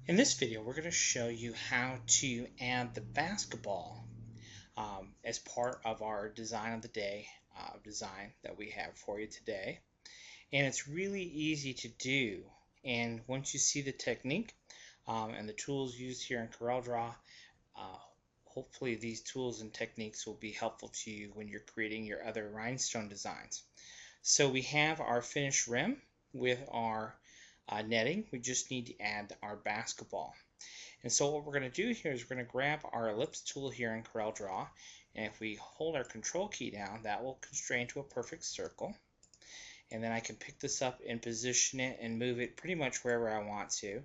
In this video, we're going to show you how to add the basketball as part of our design of the day design that we have for you today. And it's really easy to do. And once you see the technique and the tools used here in CorelDRAW, hopefully these tools and techniques will be helpful to you when you're creating your other rhinestone designs. So we have our finished rim with our netting. We just need to add our basketball. And so what we're going to do here is we're going to grab our ellipse tool here in CorelDRAW, and if we hold our control key down, that will constrain to a perfect circle. And then I can pick this up and position it and move it pretty much wherever I want to.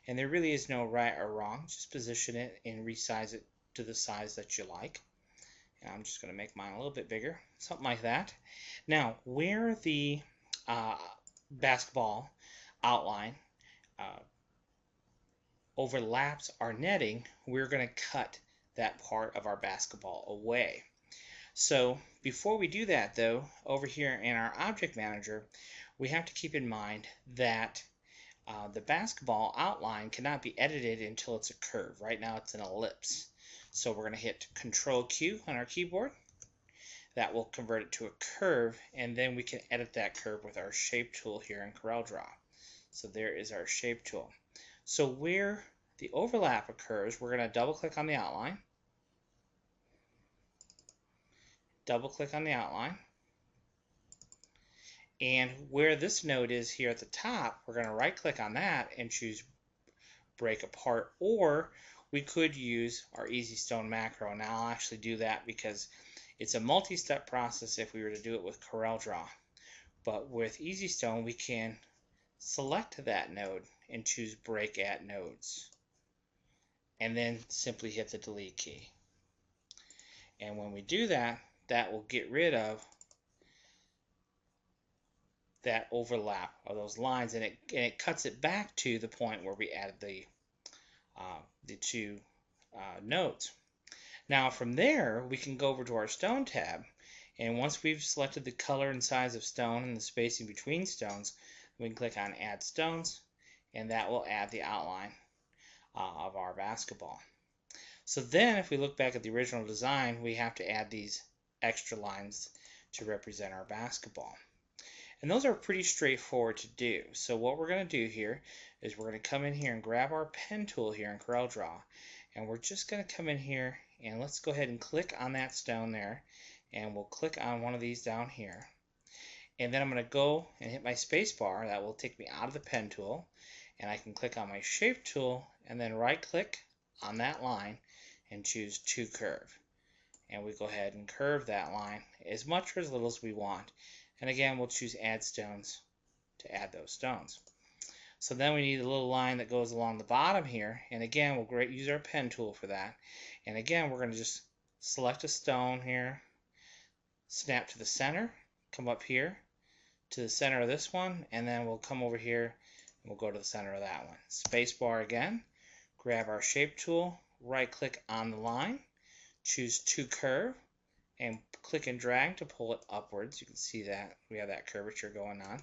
And there really is no right or wrong. Just position it and resize it to the size that you like. And I'm just going to make mine a little bit bigger, something like that. Now, where the basketball outline overlaps our netting, we're going to cut that part of our basketball away. So before we do that though, over here in our object manager, we have to keep in mind that the basketball outline cannot be edited until it's a curve. Right now it's an ellipse. So we're going to hit Control Q on our keyboard. That will convert it to a curve, and then we can edit that curve with our shape tool here in CorelDRAW. So there is our shape tool. So where the overlap occurs, we're going to double click on the outline. Double click on the outline. And where this node is here at the top, we're going to right click on that and choose break apart, or we could use our EasyStone macro. And I'll actually do that because it's a multi-step process if we were to do it with CorelDRAW. But with EasyStone, we can select that node and choose break at nodes. And then simply hit the delete key. And when we do that, that will get rid of that overlap of those lines, and it cuts it back to the point where we added the two nodes. Now from there, we can go over to our stone tab, and once we've selected the color and size of stone and the spacing between stones, we can click on Add Stones, and that will add the outline of our basketball. So then if we look back at the original design, we have to add these extra lines to represent our basketball. And those are pretty straightforward to do. So what we're going to do here is we're going to come in here and grab our pen tool here in CorelDRAW, and we're just going to come in here and let's go ahead and click on that stone there, and we'll click on one of these down here. And then I'm going to go and hit my space bar. That will take me out of the pen tool, and I can click on my shape tool and then right click on that line and choose to curve. And we go ahead and curve that line as much or as little as we want. And again, we'll choose Add Stones to add those stones. So then we need a little line that goes along the bottom here. And again, we'll use our pen tool for that. And again, we're going to just select a stone here, snap to the center, come up here to the center of this one, and then we'll come over here and we'll go to the center of that one. Spacebar again, grab our shape tool, right click on the line, choose to curve, and click and drag to pull it upwards. You can see that we have that curvature going on.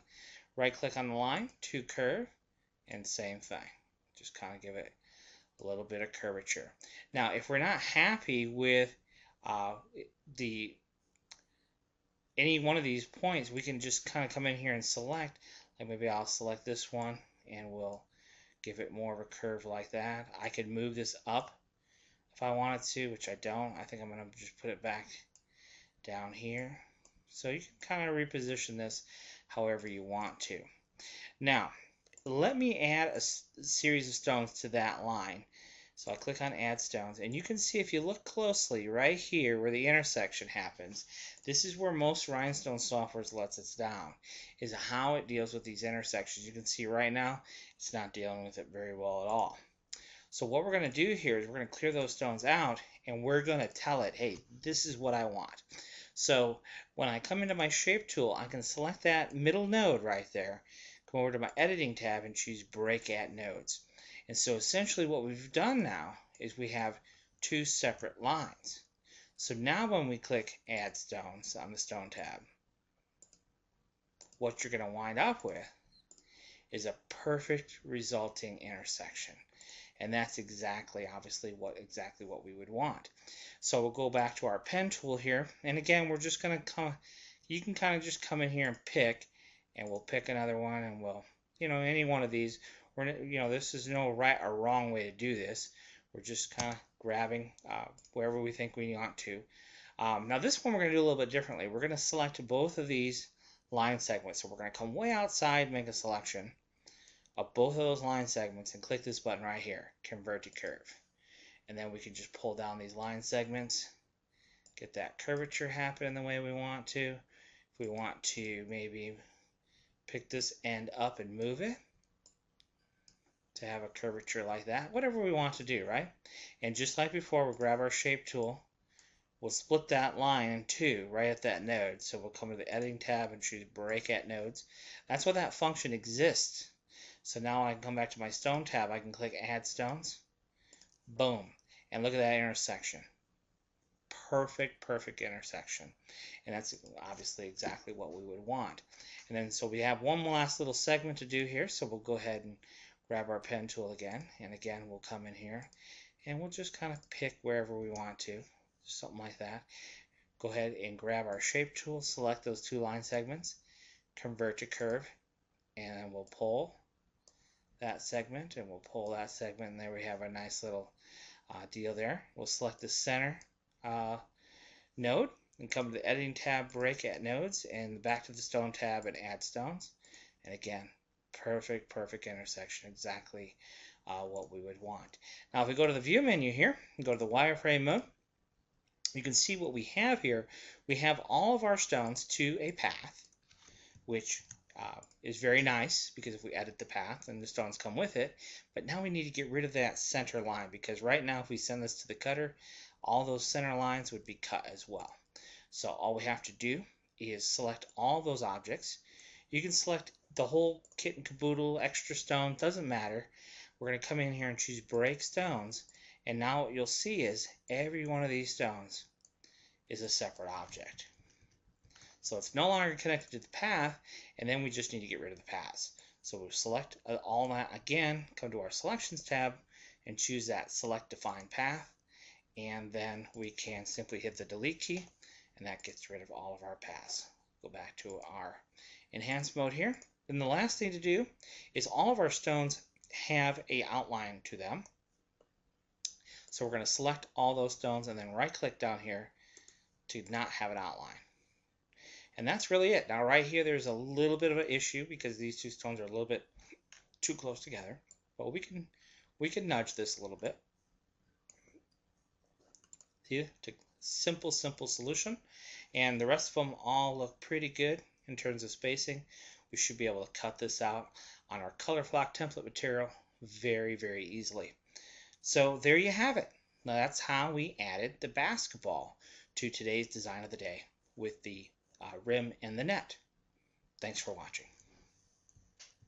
Right click on the line, to curve, and same thing. Just kind of give it a little bit of curvature. Now if we're not happy with any one of these points, we can just kind of come in here and select, like maybe I'll select this one and we'll give it more of a curve like that. I could move this up if I wanted to, which I don't. I think I'm going to just put it back down here. So you can kind of reposition this however you want to. Now, let me add a series of stones to that line. So I click on Add Stones, and you can see if you look closely right here where the intersection happens, this is where most Rhinestone softwares lets us down, is how it deals with these intersections. You can see right now it's not dealing with it very well at all. So what we're going to do here is we're going to clear those stones out, and we're going to tell it, hey, this is what I want. So when I come into my shape tool, I can select that middle node right there, come over to my editing tab and choose break at nodes. And so essentially what we've done now is we have two separate lines. So now when we click Add Stones on the Stone tab, what you're going to wind up with is a perfect resulting intersection. And that's exactly, obviously, what we would want. So we'll go back to our pen tool here, and again, we're just going to come, you can kind of just come in here and pick, and we'll pick another one, and we'll, any one of these. This is no right or wrong way to do this. We're just kind of grabbing wherever we think we want to. Now this one we're going to do a little bit differently. We're going to select both of these line segments. So we're going to come way outside, make a selection of both of those line segments, and click this button right here, Convert to Curve. And then we can just pull down these line segments, get that curvature happen the way we want to. If we want to maybe pick this end up and move it to have a curvature like that, whatever we want to do, right? And just like before, we'll grab our shape tool. We'll split that line in two right at that node. So we'll come to the editing tab and choose break at nodes. That's why that function exists. So now I can come back to my stone tab. I can click add stones. Boom. And look at that intersection. Perfect intersection. And that's obviously exactly what we would want. And then so we have one last little segment to do here. So we'll go ahead and grab our pen tool again. And again, we'll come in here and we'll just kind of pick wherever we want to. Something like that. Go ahead and grab our shape tool, select those two line segments, convert to curve, and then we'll pull that segment, and we'll pull that segment, and there we have a nice little deal there. We'll select the center node and come to the editing tab, break at nodes, and back to the stone tab and add stones. And again, perfect intersection, exactly what we would want. Now if we go to the view menu here and go to the wireframe mode, you can see what we have here. We have all of our stones to a path, which is very nice because if we edit the path, then the stones come with it. But now we need to get rid of that center line, because right now if we send this to the cutter, all those center lines would be cut as well. So all we have to do is select all those objects. You can select the whole kit and caboodle, extra stone, doesn't matter. We're going to come in here and choose break stones. And now what you'll see is every one of these stones is a separate object. So it's no longer connected to the path, and then we just need to get rid of the paths. So we'll select all that again, come to our selections tab, and choose that select define path. And then we can simply hit the delete key, and that gets rid of all of our paths. Go back to our enhance mode here. Then the last thing to do is all of our stones have an outline to them. So we're going to select all those stones and then right click down here to not have an outline. And that's really it. Now right here there's a little bit of an issue because these two stones are a little bit too close together. But we can nudge this a little bit. See, simple solution. And the rest of them all look pretty good in terms of spacing. We should be able to cut this out on our color flock template material very easily. So there you have it. Now that's how we added the basketball to today's design of the day with the rim and the net. Thanks for watching.